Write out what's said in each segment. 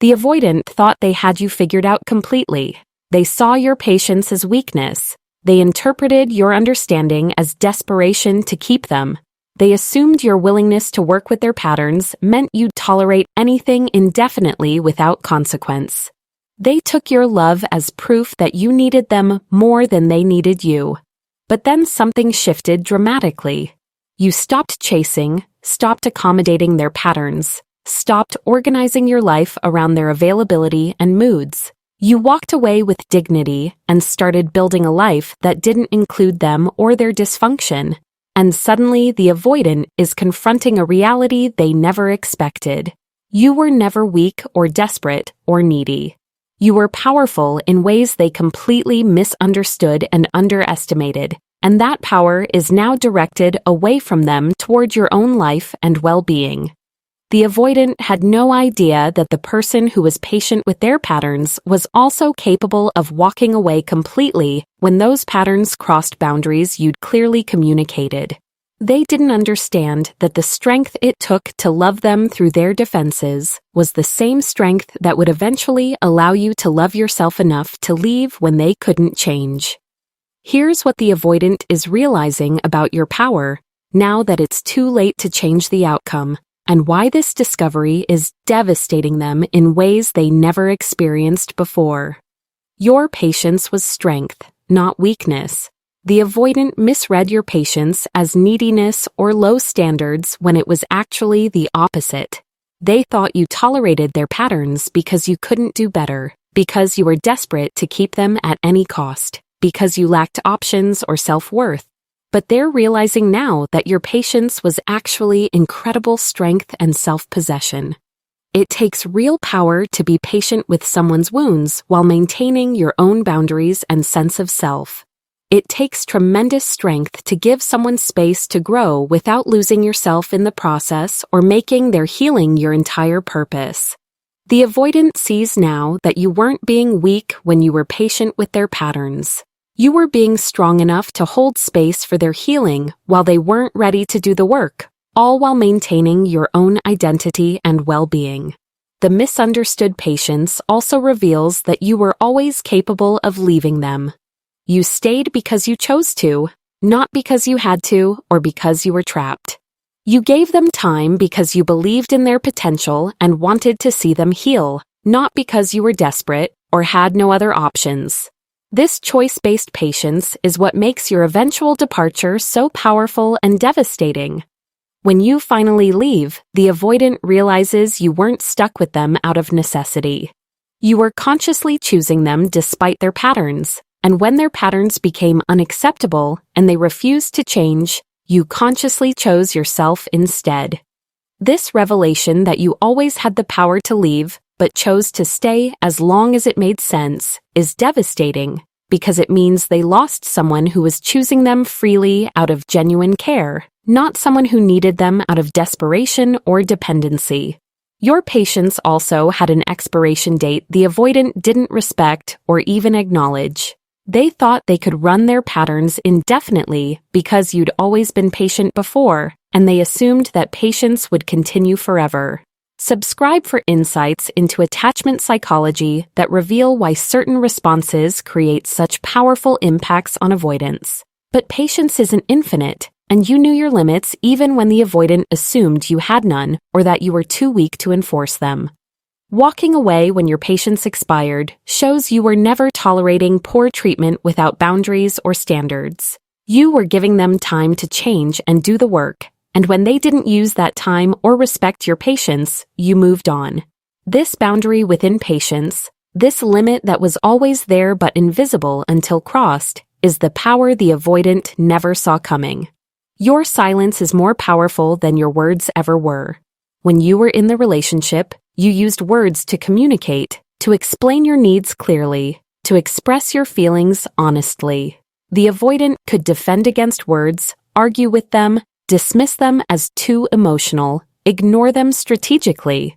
The avoidant thought they had you figured out completely. They saw your patience as weakness. They interpreted your understanding as desperation to keep them. They assumed your willingness to work with their patterns meant you'd tolerate anything indefinitely without consequence. They took your love as proof that you needed them more than they needed you. But then something shifted dramatically. You stopped chasing, stopped accommodating their patterns, stopped organizing your life around their availability and moods. You walked away with dignity and started building a life that didn't include them or their dysfunction. And suddenly the avoidant is confronting a reality they never expected. You were never weak or desperate or needy. You were powerful in ways they completely misunderstood and underestimated, and that power is now directed away from them toward your own life and well-being. The avoidant had no idea that the person who was patient with their patterns was also capable of walking away completely when those patterns crossed boundaries you'd clearly communicated. They didn't understand that the strength it took to love them through their defenses was the same strength that would eventually allow you to love yourself enough to leave when they couldn't change. Here's what the avoidant is realizing about your power, now that it's too late to change the outcome, and why this discovery is devastating them in ways they never experienced before. Your patience was strength, not weakness. The avoidant misread your patience as neediness or low standards when it was actually the opposite. They thought you tolerated their patterns because you couldn't do better, because you were desperate to keep them at any cost, because you lacked options or self-worth. But they're realizing now that your patience was actually incredible strength and self-possession. It takes real power to be patient with someone's wounds while maintaining your own boundaries and sense of self. It takes tremendous strength to give someone space to grow without losing yourself in the process or making their healing your entire purpose. The avoidant sees now that you weren't being weak when you were patient with their patterns. You were being strong enough to hold space for their healing while they weren't ready to do the work, all while maintaining your own identity and well-being. The misunderstood patience also reveals that you were always capable of leaving them. You stayed because you chose to, not because you had to or because you were trapped. You gave them time because you believed in their potential and wanted to see them heal, not because you were desperate or had no other options. This choice-based patience is what makes your eventual departure so powerful and devastating. When you finally leave, the avoidant realizes you weren't stuck with them out of necessity. You were consciously choosing them despite their patterns, and when their patterns became unacceptable and they refused to change, you consciously chose yourself instead. This revelation that you always had the power to leave, but chose to stay as long as it made sense, is devastating, because it means they lost someone who was choosing them freely out of genuine care, not someone who needed them out of desperation or dependency. Your patience also had an expiration date the avoidant didn't respect or even acknowledge. They thought they could run their patterns indefinitely because you'd always been patient before, and they assumed that patience would continue forever. Subscribe for insights into attachment psychology that reveal why certain responses create such powerful impacts on avoidance. But patience isn't infinite, and you knew your limits even when the avoidant assumed you had none or that you were too weak to enforce them. Walking away when your patience expired shows you were never tolerating poor treatment without boundaries or standards. You were giving them time to change and do the work. And when they didn't use that time or respect your patience, you moved on. This boundary within patience, this limit that was always there but invisible until crossed, is the power the avoidant never saw coming. Your silence is more powerful than your words ever were. When you were in the relationship, you used words to communicate, to explain your needs clearly, to express your feelings honestly. The avoidant could defend against words, argue with them, dismiss them as too emotional, ignore them strategically.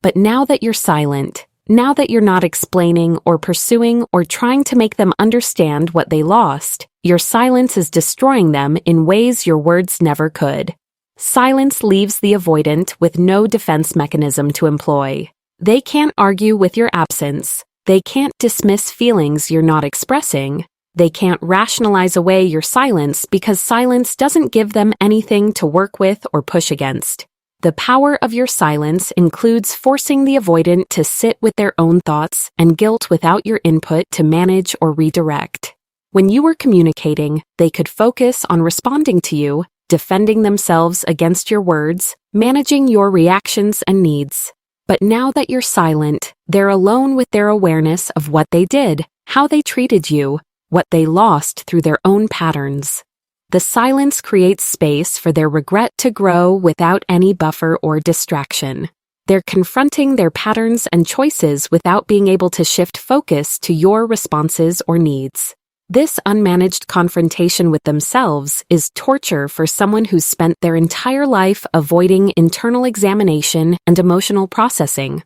But now that you're silent, now that you're not explaining or pursuing or trying to make them understand what they lost, your silence is destroying them in ways your words never could. Silence leaves the avoidant with no defense mechanism to employ. They can't argue with your absence. They can't dismiss feelings you're not expressing. They can't rationalize away your silence because silence doesn't give them anything to work with or push against. The power of your silence includes forcing the avoidant to sit with their own thoughts and guilt without your input to manage or redirect. When you were communicating, they could focus on responding to you, defending themselves against your words, managing your reactions and needs. But now that you're silent, they're alone with their awareness of what they did, how they treated you, what they lost through their own patterns. The silence creates space for their regret to grow without any buffer or distraction. They're confronting their patterns and choices without being able to shift focus to your responses or needs. This unmanaged confrontation with themselves is torture for someone who's spent their entire life avoiding internal examination and emotional processing.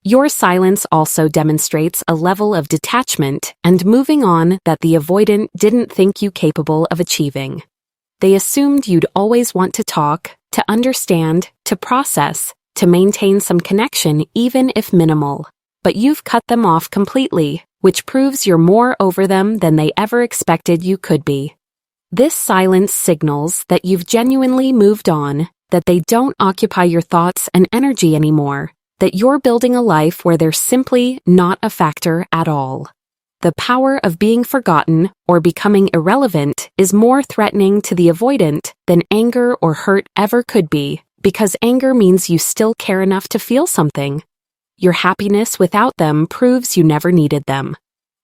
Your silence also demonstrates a level of detachment and moving on that the avoidant didn't think you capable of achieving. They assumed you'd always want to talk, to understand, to process, to maintain some connection even if minimal. But you've cut them off completely, which proves you're more over them than they ever expected you could be. This silence signals that you've genuinely moved on, that they don't occupy your thoughts and energy anymore, that you're building a life where they're simply not a factor at all. The power of being forgotten or becoming irrelevant is more threatening to the avoidant than anger or hurt ever could be, because anger means you still care enough to feel something. Your happiness without them proves you never needed them.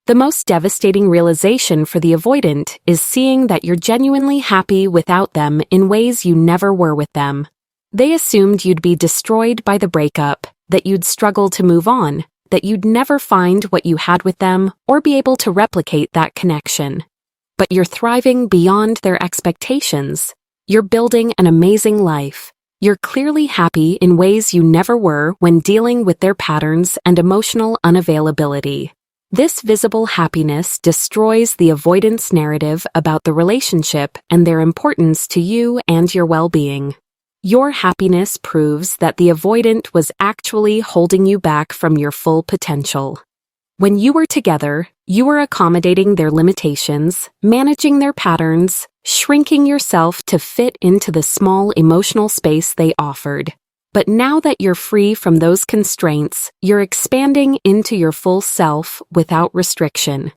The most devastating realization for the avoidant is seeing that you're genuinely happy without them in ways you never were with them. They assumed you'd be destroyed by the breakup, that you'd struggle to move on, that you'd never find what you had with them or be able to replicate that connection. But you're thriving beyond their expectations. You're building an amazing life. You're clearly happy in ways you never were when dealing with their patterns and emotional unavailability. This visible happiness destroys the avoidance narrative about the relationship and their importance to you and your well-being. Your happiness proves that the avoidant was actually holding you back from your full potential. When you were together, you were accommodating their limitations, managing their patterns, shrinking yourself to fit into the small emotional space they offered. But now that you're free from those constraints, you're expanding into your full self without restriction.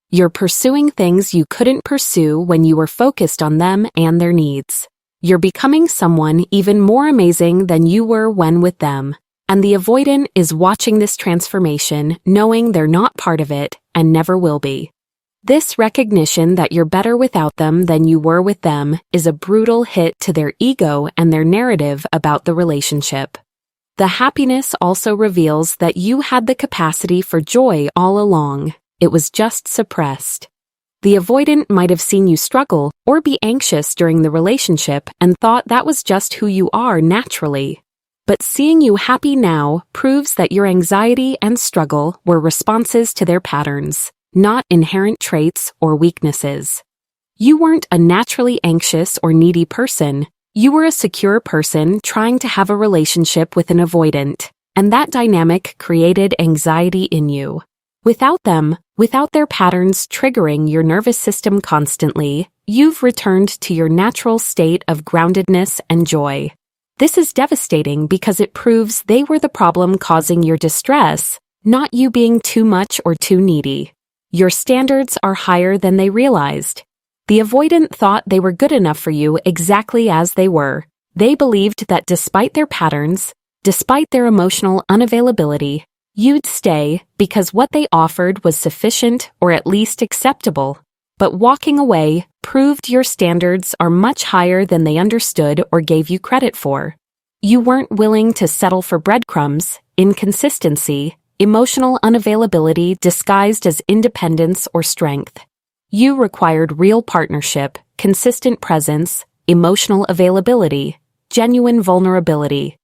You're pursuing things you couldn't pursue when you were focused on them and their needs. You're becoming someone even more amazing than you were when with them. And the avoidant is watching this transformation, knowing they're not part of it and never will be. This recognition that you're better without them than you were with them is a brutal hit to their ego and their narrative about the relationship. The happiness also reveals that you had the capacity for joy all along. It was just suppressed. The avoidant might have seen you struggle or be anxious during the relationship and thought that was just who you are naturally. But seeing you happy now proves that your anxiety and struggle were responses to their patterns, not inherent traits or weaknesses. You weren't a naturally anxious or needy person. You were a secure person trying to have a relationship with an avoidant, and that dynamic created anxiety in you. Without them, without their patterns triggering your nervous system constantly, you've returned to your natural state of groundedness and joy. This is devastating because it proves they were the problem causing your distress, not you being too much or too needy. Your standards are higher than they realized. The avoidant thought they were good enough for you exactly as they were. They believed that despite their patterns, despite their emotional unavailability, you'd stay because what they offered was sufficient or at least acceptable. But walking away proved your standards are much higher than they understood or gave you credit for. You weren't willing to settle for breadcrumbs, inconsistency, emotional unavailability disguised as independence or strength. You required real partnership, consistent presence, emotional availability, genuine vulnerability.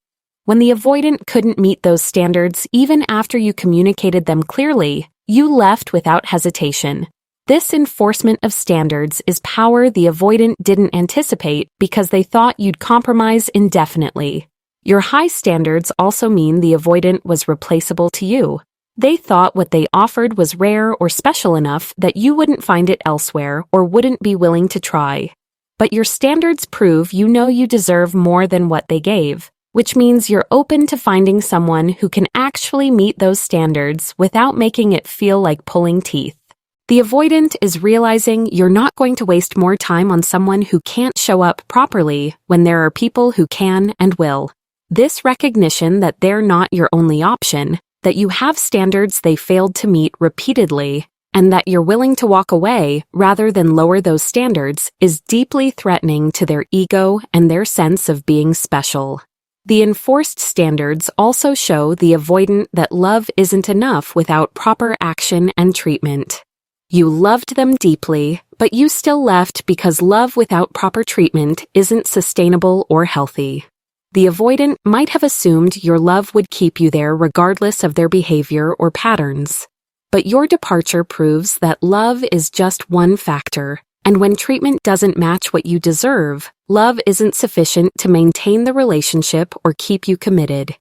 When the avoidant couldn't meet those standards even after you communicated them clearly, you left without hesitation. This enforcement of standards is power the avoidant didn't anticipate because they thought you'd compromise indefinitely. Your high standards also mean the avoidant was replaceable to you. They thought what they offered was rare or special enough that you wouldn't find it elsewhere or wouldn't be willing to try. But your standards prove you know you deserve more than what they gave, which means you're open to finding someone who can actually meet those standards without making it feel like pulling teeth. The avoidant is realizing you're not going to waste more time on someone who can't show up properly when there are people who can and will. This recognition that they're not your only option, that you have standards they failed to meet repeatedly, and that you're willing to walk away rather than lower those standards is deeply threatening to their ego and their sense of being special. The enforced standards also show the avoidant that love isn't enough without proper action and treatment. You loved them deeply, but you still left because love without proper treatment isn't sustainable or healthy. The avoidant might have assumed your love would keep you there regardless of their behavior or patterns. But your departure proves that love is just one factor, and when treatment doesn't match what you deserve, love isn't sufficient to maintain the relationship or keep you committed.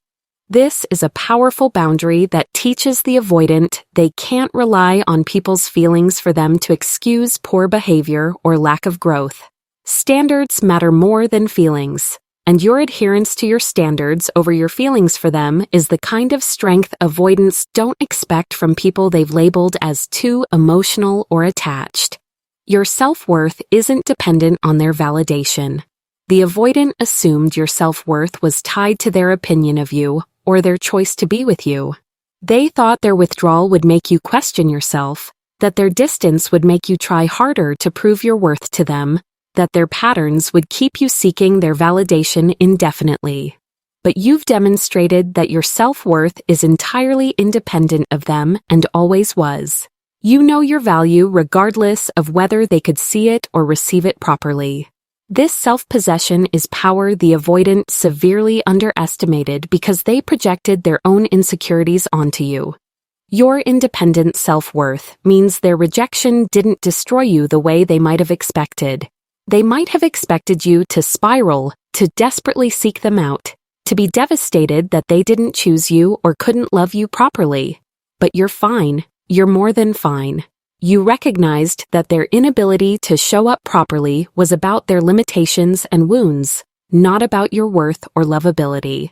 This is a powerful boundary that teaches the avoidant they can't rely on people's feelings for them to excuse poor behavior or lack of growth. Standards matter more than feelings. And your adherence to your standards over your feelings for them is the kind of strength avoidants don't expect from people they've labeled as too emotional or attached. Your self-worth isn't dependent on their validation. The avoidant assumed your self-worth was tied to their opinion of you or their choice to be with you. They thought their withdrawal would make you question yourself, that their distance would make you try harder to prove your worth to them, that their patterns would keep you seeking their validation indefinitely. But you've demonstrated that your self-worth is entirely independent of them and always was. You know your value regardless of whether they could see it or receive it properly. This self-possession is power the avoidant severely underestimated because they projected their own insecurities onto you. Your independent self-worth means their rejection didn't destroy you the way they might have expected. They might have expected you to spiral, to desperately seek them out, to be devastated that they didn't choose you or couldn't love you properly. But you're fine. You're more than fine. You recognized that their inability to show up properly was about their limitations and wounds, not about your worth or lovability.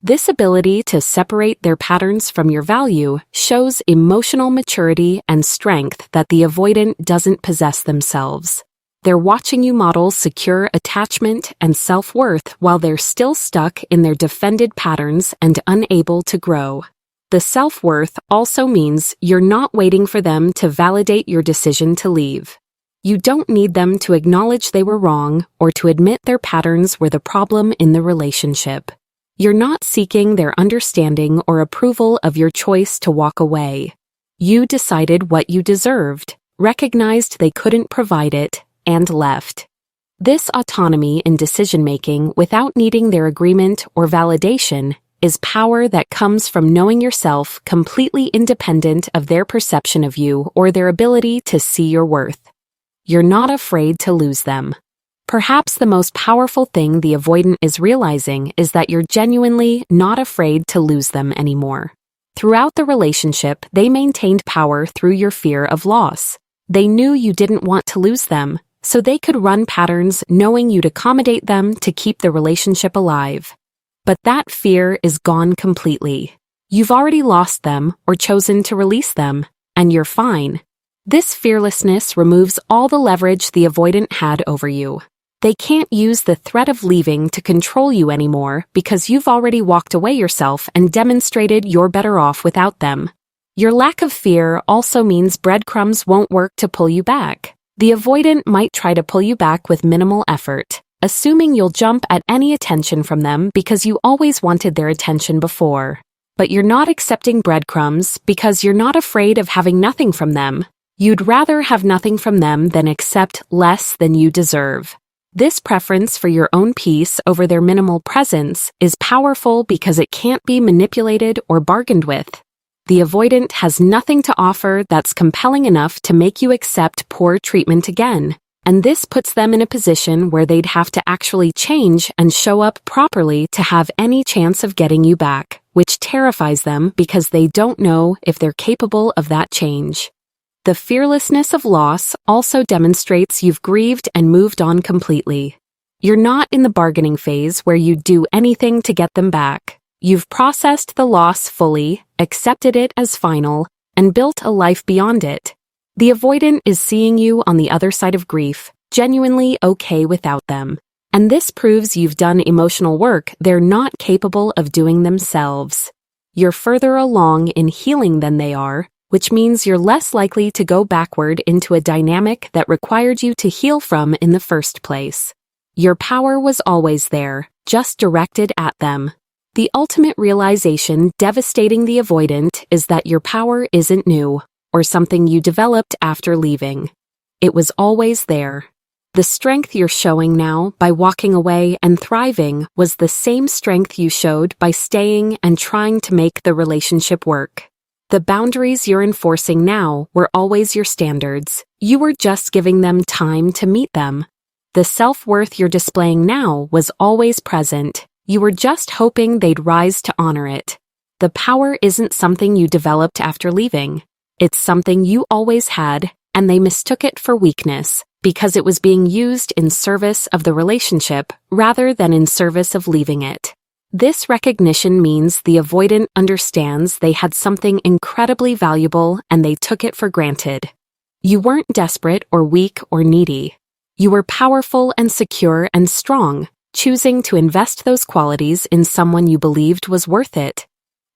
This ability to separate their patterns from your value shows emotional maturity and strength that the avoidant doesn't possess themselves. They're watching you model secure attachment and self-worth while they're still stuck in their defended patterns and unable to grow. The self-worth also means you're not waiting for them to validate your decision to leave. You don't need them to acknowledge they were wrong or to admit their patterns were the problem in the relationship. You're not seeking their understanding or approval of your choice to walk away. You decided what you deserved, recognized they couldn't provide it, and left. This autonomy in decision-making without needing their agreement or validation is power that comes from knowing yourself completely independent of their perception of you or their ability to see your worth. You're not afraid to lose them. Perhaps the most powerful thing the avoidant is realizing is that you're genuinely not afraid to lose them anymore. Throughout the relationship, they maintained power through your fear of loss. They knew you didn't want to lose them, so they could run patterns knowing you'd accommodate them to keep the relationship alive. But that fear is gone completely. You've already lost them or chosen to release them, and you're fine. This fearlessness removes all the leverage the avoidant had over you. They can't use the threat of leaving to control you anymore because you've already walked away yourself and demonstrated you're better off without them. Your lack of fear also means breadcrumbs won't work to pull you back. The avoidant might try to pull you back with minimal effort, assuming you'll jump at any attention from them because you always wanted their attention before. But you're not accepting breadcrumbs because you're not afraid of having nothing from them. You'd rather have nothing from them than accept less than you deserve. This preference for your own peace over their minimal presence is powerful because it can't be manipulated or bargained with. The avoidant has nothing to offer that's compelling enough to make you accept poor treatment again, and this puts them in a position where they'd have to actually change and show up properly to have any chance of getting you back, which terrifies them because they don't know if they're capable of that change. The fearlessness of loss also demonstrates you've grieved and moved on completely. You're not in the bargaining phase where you do anything to get them back. You've processed the loss fully, accepted it as final, and built a life beyond it. The avoidant is seeing you on the other side of grief, genuinely okay without them. And this proves you've done emotional work they're not capable of doing themselves. You're further along in healing than they are, which means you're less likely to go backward into a dynamic that required you to heal from in the first place. Your power was always there, just directed at them. The ultimate realization devastating the avoidant is that your power isn't new, or something you developed after leaving. It was always there. The strength you're showing now by walking away and thriving was the same strength you showed by staying and trying to make the relationship work. The boundaries you're enforcing now were always your standards. You were just giving them time to meet them. The self-worth you're displaying now was always present. You were just hoping they'd rise to honor it. The power isn't something you developed after leaving. It's something you always had, and they mistook it for weakness because it was being used in service of the relationship rather than in service of leaving it. This recognition means the avoidant understands they had something incredibly valuable and they took it for granted. You weren't desperate or weak or needy. You were powerful and secure and strong, choosing to invest those qualities in someone you believed was worth it.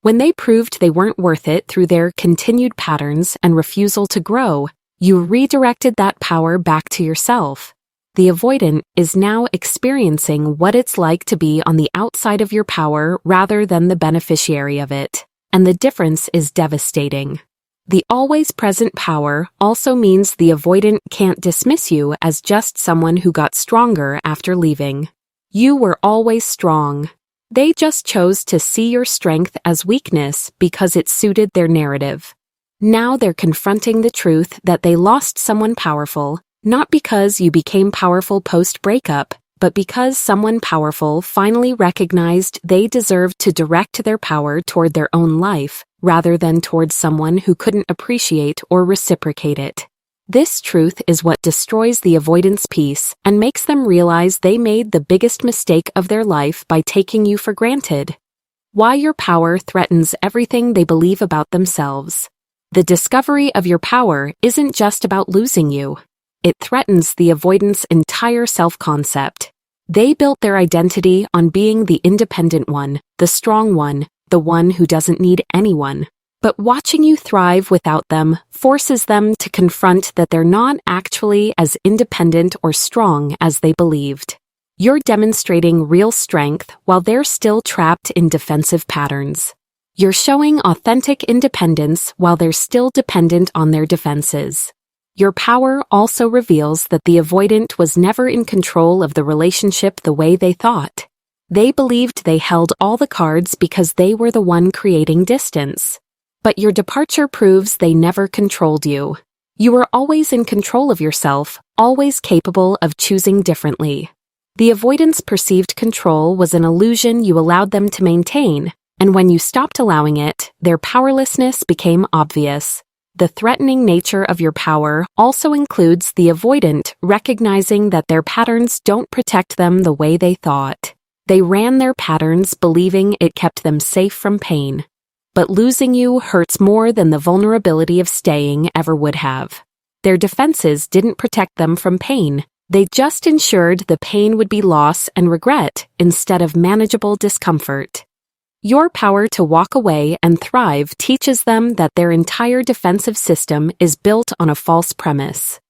When they proved they weren't worth it through their continued patterns and refusal to grow, you redirected that power back to yourself. The avoidant is now experiencing what it's like to be on the outside of your power rather than the beneficiary of it, and the difference is devastating. The always present power also means the avoidant can't dismiss you as just someone who got stronger after leaving. You were always strong. They just chose to see your strength as weakness because it suited their narrative. Now they're confronting the truth that they lost someone powerful, not because you became powerful post-breakup, but because someone powerful finally recognized they deserved to direct their power toward their own life, rather than toward someone who couldn't appreciate or reciprocate it. This truth is what destroys the avoidance peace and makes them realize they made the biggest mistake of their life by taking you for granted. Why your power threatens everything they believe about themselves. The discovery of your power isn't just about losing you. It threatens the avoidant's entire self-concept. They built their identity on being the independent one, the strong one, the one who doesn't need anyone. But watching you thrive without them forces them to confront that they're not actually as independent or strong as they believed. You're demonstrating real strength while they're still trapped in defensive patterns. You're showing authentic independence while they're still dependent on their defenses. Your power also reveals that the avoidant was never in control of the relationship the way they thought. They believed they held all the cards because they were the one creating distance. But your departure proves they never controlled you. You were always in control of yourself, always capable of choosing differently. The avoidant's perceived control was an illusion you allowed them to maintain, and when you stopped allowing it, their powerlessness became obvious. The threatening nature of your power also includes the avoidant recognizing that their patterns don't protect them the way they thought. They ran their patterns believing it kept them safe from pain. But losing you hurts more than the vulnerability of staying ever would have. Their defenses didn't protect them from pain. They just ensured the pain would be loss and regret instead of manageable discomfort. Your power to walk away and thrive teaches them that their entire defensive system is built on a false premise.